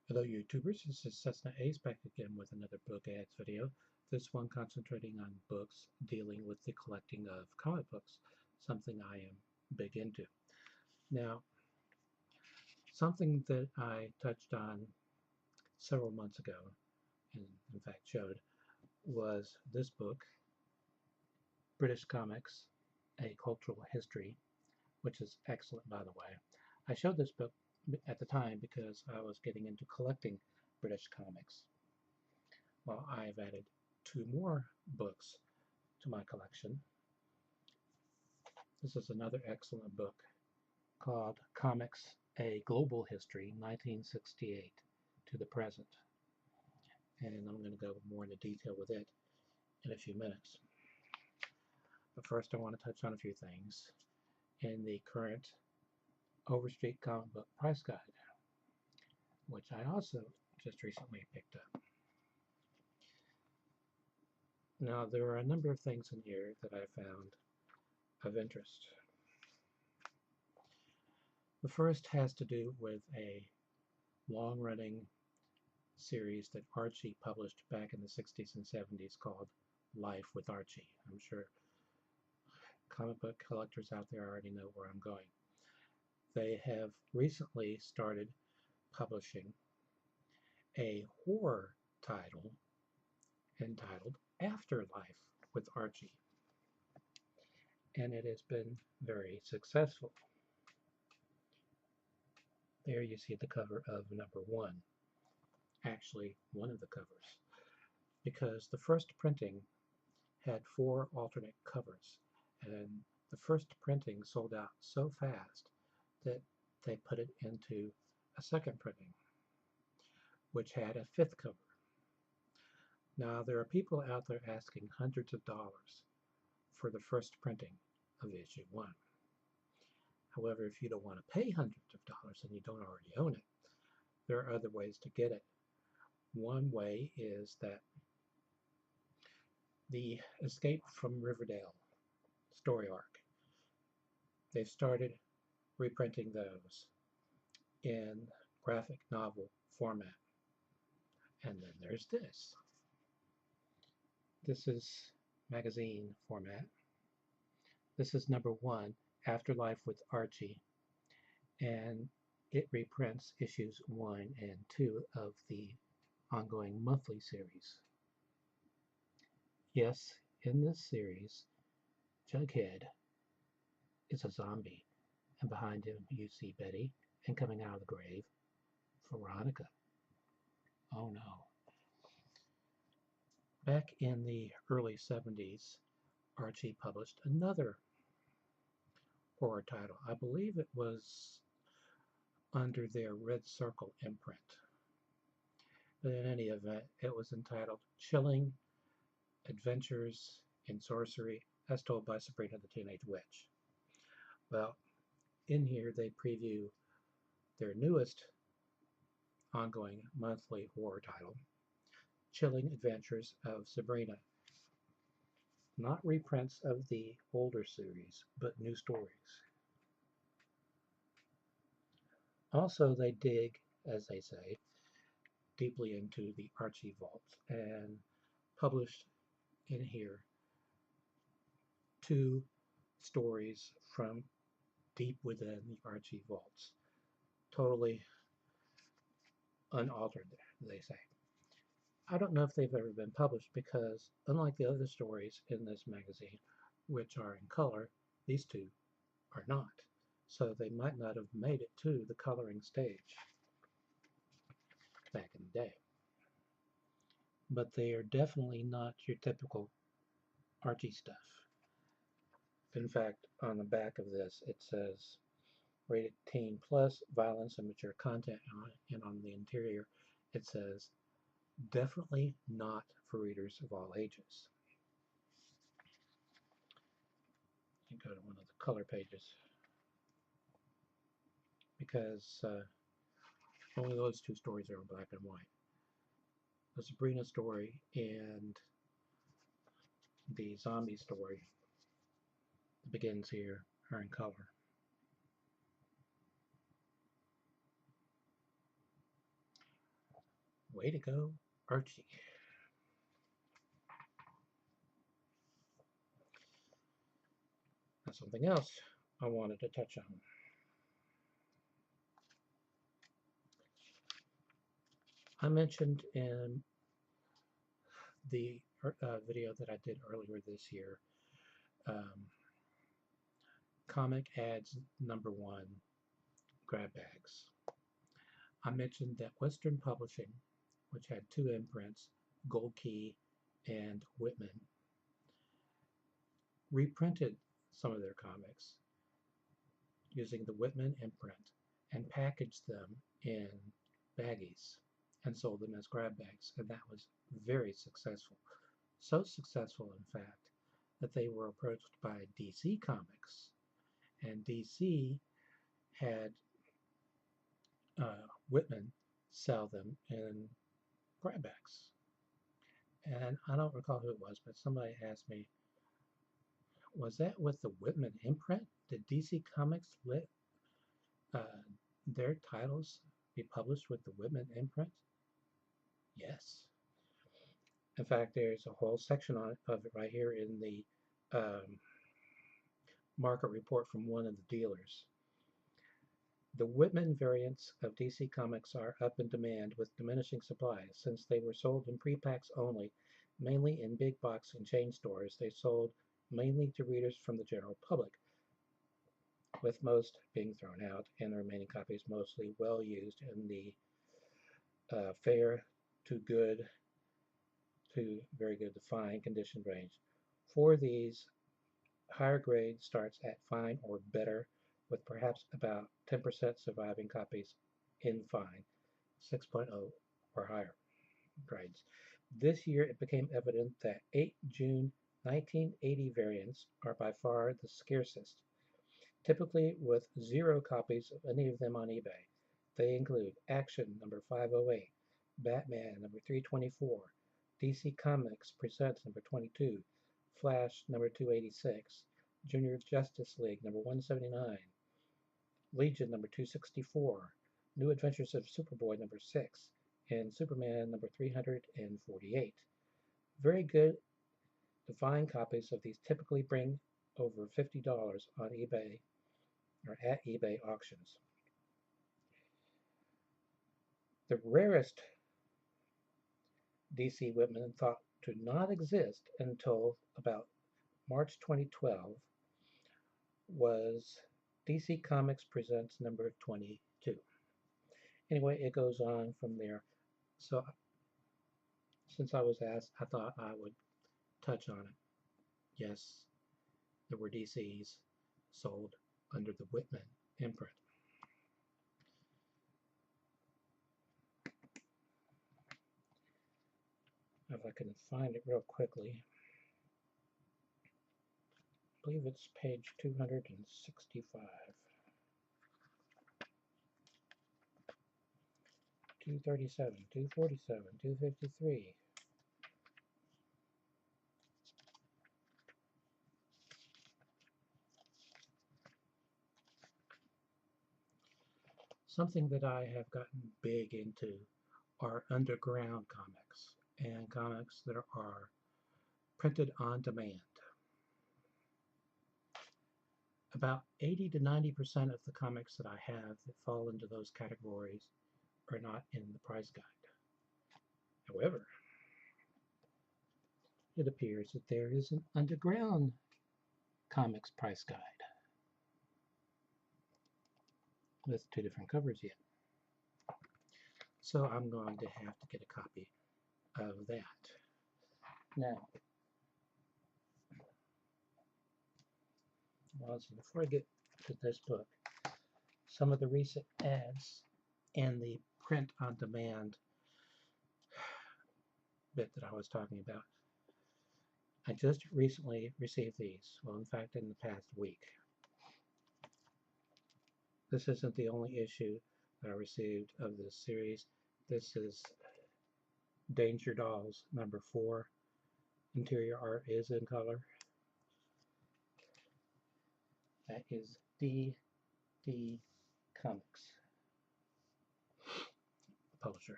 Hello YouTubers, this is Cessnaace back again with another book ads video. This one concentrating on books dealing with the collecting of comic books, something I am big into. Now, something that I touched on several months ago, and in fact showed, was this book, British Comics, A Cultural History, which is excellent by the way. I showed this book at the time because I was getting into collecting British comics. Well, I've added two more books to my collection. This is another excellent book called Comics, A Global History, 1968 to the Present. And I'm going to go more into detail with it in a few minutes. But first I want to touch on a few things in the current Overstreet comic book price guide, which I also just recently picked up. Now, there are a number of things in here that I found of interest. The first has to do with a long-running series that Archie published back in the 60s and 70s called Life with Archie. I'm sure comic book collectors out there already know where I'm going. They have recently started publishing a horror title entitled Afterlife with Archie, and it has been very successful. There you see the cover of number one, actually one of the covers, because the first printing had 4 alternate covers, and the first printing sold out so fast that they put it into a second printing, which had a 5th cover. Now, there are people out there asking hundreds of dollars for the first printing of issue 1. However, if you don't want to pay hundreds of dollars and you don't already own it, there are other ways to get it. One way is that the Escape from Riverdale story arc, they've started reprinting those in graphic novel format. And then there's this. This is magazine format. This is number 1, Afterlife with Archie, and it reprints issues 1 and 2 of the ongoing monthly series. Yes, in this series, Jughead is a zombie, and behind him you see Betty, and coming out of the grave, Veronica. Oh no. Back in the early 70s, Archie published another horror title. I believe it was under their Red Circle imprint. But in any event, it was entitled Chilling Adventures in Sorcery as Told by Sabrina the Teenage Witch. Well, in here they preview their newest ongoing monthly horror title, Chilling Adventures of Sabrina. Not reprints of the older series, but new stories. Also, they dig, as they say, deeply into the Archie vaults and published in here 2 stories from deep within the Archie vaults. Totally unaltered, they say. I don't know if they've ever been published because, unlike the other stories in this magazine, which are in color, these 2 are not. So they might not have made it to the coloring stage back in the day. But they are definitely not your typical Archie stuff. In fact, on the back of this it says rated teen plus, violence and mature content on it, and on the interior it says definitely not for readers of all ages. You can go to one of the color pages because only those 2 stories are in black and white. The Sabrina story and the zombie story that begins here are in color. Way to go, Archie. Now, something else I wanted to touch on. I mentioned in the video that I did earlier this year, comic ads #1, grab bags. I mentioned that Western Publishing, which had 2 imprints, Gold Key and Whitman, reprinted some of their comics using the Whitman imprint and packaged them in baggies and sold them as grab bags, and that was very successful. So successful, in fact, that they were approached by DC Comics, and DC had Whitman sell them in grab bags. And I don't recall who it was, but somebody asked me, was that with the Whitman imprint? Did DC Comics let their titles be published with the Whitman imprint? Yes. In fact, there's a whole section of it right here in the market report from one of the dealers. The Whitman variants of DC Comics are up in demand with diminishing supply. Since they were sold in pre-packs only, mainly in big box and chain stores, they sold mainly to readers from the general public, with most being thrown out and the remaining copies mostly well used in the fair to good to very good to fine condition range. For these, higher grade starts at fine or better, with perhaps about 10% surviving copies in fine, 6.0 or higher grades. This year it became evident that 8 June 1980 variants are by far the scarcest, typically with 0 copies of any of them on eBay. They include Action number 508, Batman number 324, DC Comics Presents number 22, Flash number 286, Junior Justice League number 179, Legion number 264, New Adventures of Superboy number 6, and Superman number 348. Very good to find copies of these typically bring over $50 on eBay or at eBay auctions. The rarest DC Whitman thought to not exist until about March 2012 was DC Comics Presents number 22. Anyway, it goes on from there. So since I was asked, I thought I would touch on it. Yes, there were DCs sold under the Whitman imprint. If I can find it real quickly. I believe it's page 265. 237, 247, 253. Something that I have gotten big into are underground comics and comics that are printed on demand. About 80 to 90% of the comics that I have that fall into those categories are not in the price guide. However, it appears that there is an underground comics price guide with 2 different covers yet. So I'm going to have to get a copy of that. Now, before I get to this book, some of the recent ads and the print on demand bit that I was talking about. I just recently received these. Well, in fact, in the past week. This isn't the only issue that I received of this series. This is Danger Dolls number 4. Interior art is in color. That is DC Comics, publisher.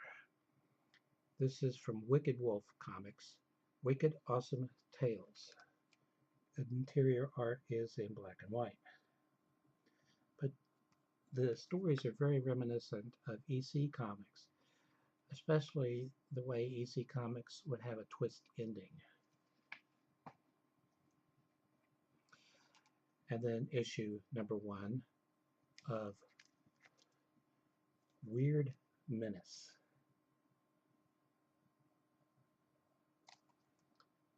This is from Wicked Wolf Comics, Wicked Awesome Tales. The interior art is in black and white. But the stories are very reminiscent of EC Comics, especially the way EC Comics would have a twist ending. And then issue number 1 of Weird Menace.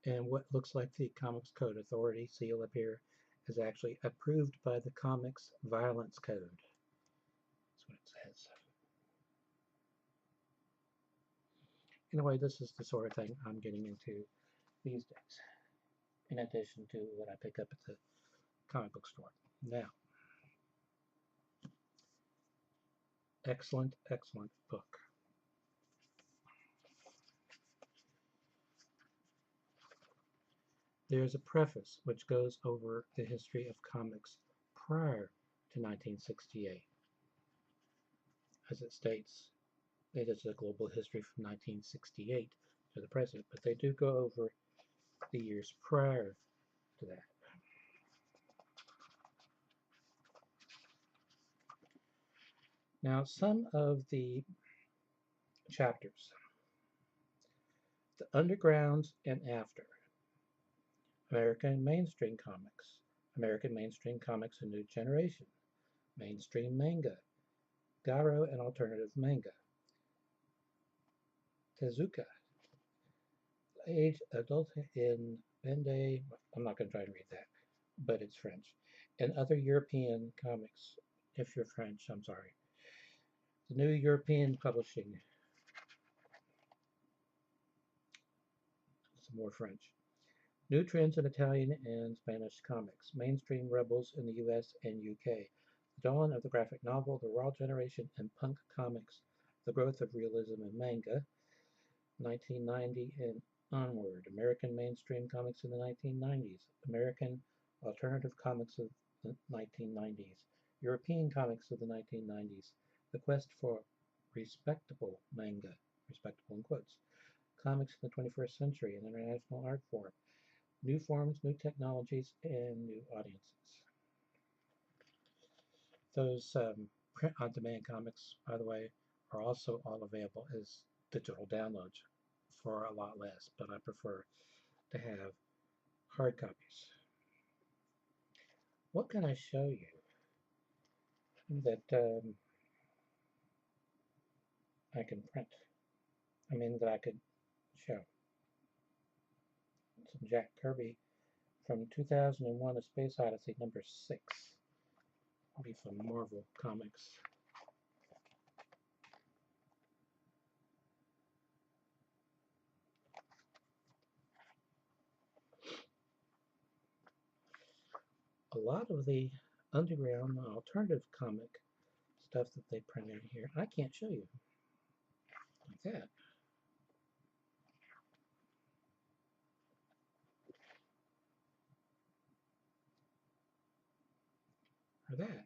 And what looks like the Comics Code Authority seal up here is actually approved by the Comics Violence Code. That's what it says. Anyway, this is the sort of thing I'm getting into these days, in addition to what I pick up at the comic book store. Now, excellent, excellent book. There's a preface which goes over the history of comics prior to 1968. As it states, it is a global history from 1968 to the present, but they do go over the years prior to that. Now, some of the chapters, the undergrounds and after, American mainstream comics, American mainstream comics a new generation, mainstream manga, Garo and alternative manga, Tezuka, age adult in Vendée, I'm not going to try to read that, but it's French, and other European comics, if you're French, I'm sorry. The new European publishing, some more French. New trends in Italian and Spanish comics, mainstream rebels in the US and UK, the dawn of the graphic novel, the raw generation and punk comics, the growth of realism in manga, 1990 and onward, American mainstream comics in the 1990s, American alternative comics of the 1990s, European comics of the 1990s, the quest for respectable manga, respectable in quotes, comics in the 21st century, an international art form, new forms, new technologies, and new audiences. Those print-on-demand comics, by the way, are also all available as digital downloads for a lot less, but I prefer to have hard copies. What can I show you that I can print? I mean, that I could show. Some Jack Kirby from 2001, A Space Odyssey, number 6. It'll be from Marvel Comics. A lot of the underground alternative comic stuff that they printed here, I can't show you. Like that. Or that.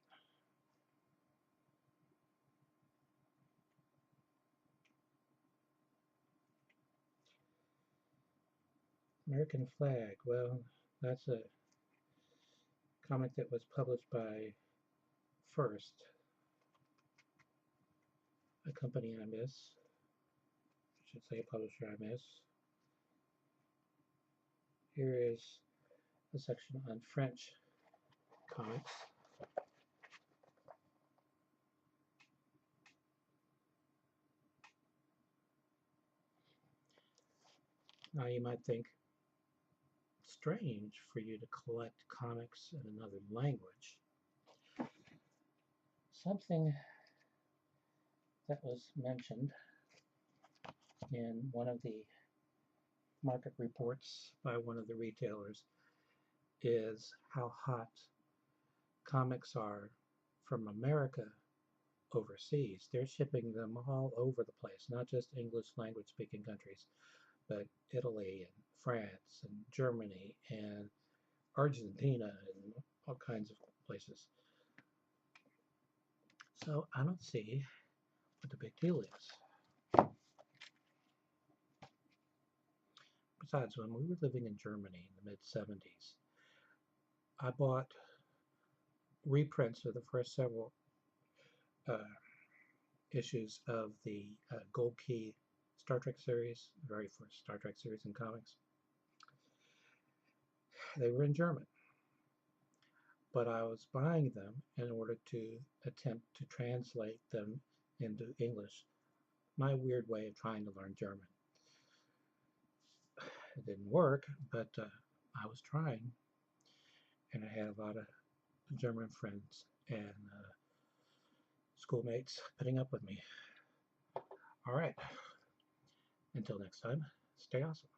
American Flag. Well, that's a comic that was published by First, a company I miss. I should say a publisher I miss. Here is a section on French comics. Now you might think, strange for you to collect comics in another language. Something that was mentioned in one of the market reports by one of the retailers is how hot comics are from America overseas. They're shipping them all over the place, not just English language speaking countries, but Italy and France and Germany and Argentina and all kinds of places. So I don't see what the big deal is. Besides, when we were living in Germany in the mid-70s, I bought reprints of the first several uh, issues of the Gold Key Star Trek series, the very first Star Trek series in comics. They were in German, but I was buying them in order to attempt to translate them into English. My weird way of trying to learn German. It didn't work, but I was trying, and I had a lot of German friends and schoolmates putting up with me. All right, until next time, stay awesome.